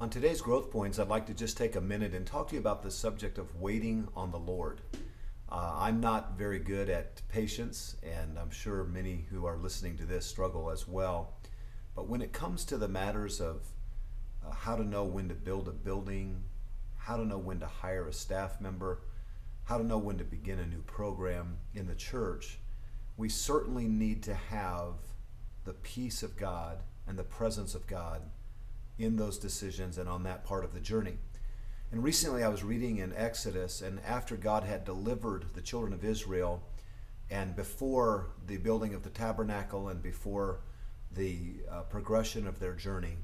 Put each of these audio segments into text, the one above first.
On today's Growth Points, I'd like to just take a minute and talk to you about the subject of waiting on the Lord. I'm not very good at patience, and I'm sure many who are listening to this struggle as well. But when it comes to the matters of how to know when to build a building, how to know when to hire a staff member, how to know when to begin a new program in the church, we certainly need to have the peace of God and the presence of God in those decisions and on that part of the journey. And recently I was reading in Exodus, and after God had delivered the children of Israel, and before the building of the tabernacle and before the progression of their journey,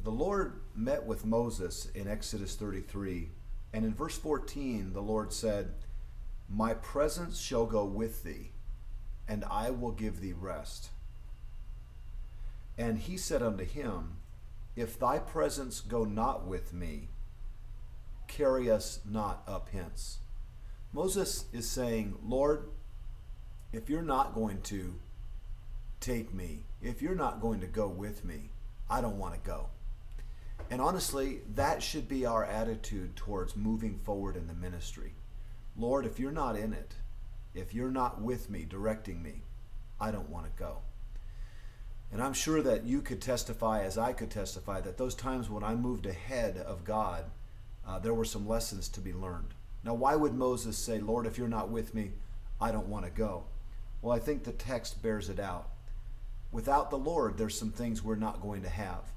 the Lord met with Moses in Exodus 33, and in verse 14 the Lord said, "My presence shall go with thee, and I will give thee rest." And he said unto him, "If thy presence go not with me, carry us not up hence." Moses is saying, Lord, if you're not going to take me, if you're not going to go with me, I don't want to go. And honestly, that should be our attitude towards moving forward in the ministry. Lord, if you're not in it, if you're not with me, directing me, I don't want to go. And I'm sure that you could testify, as I could testify, that those times when I moved ahead of God, there were some lessons to be learned. Now, why would Moses say, Lord, if you're not with me, I don't want to go? Well, I think the text bears it out. Without the Lord, there's some things we're not going to have.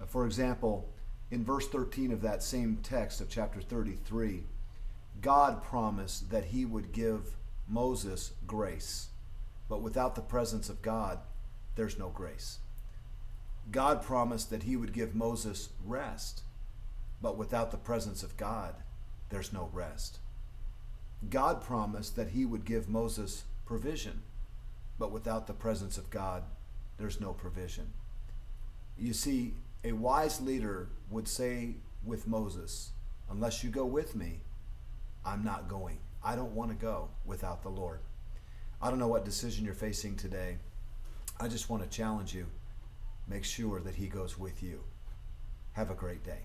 For example, in verse 13 of that same text of chapter 33, God promised that he would give Moses grace. But without the presence of God, there's no grace. God promised that he would give Moses rest, but without the presence of God, there's no rest. God promised that he would give Moses provision, but without the presence of God, there's no provision. You see, a wise leader would say with Moses, unless you go with me, I'm not going. I don't want to go without the Lord. I don't know what decision you're facing today. I just want to challenge you. Make sure that he goes with you. Have a great day.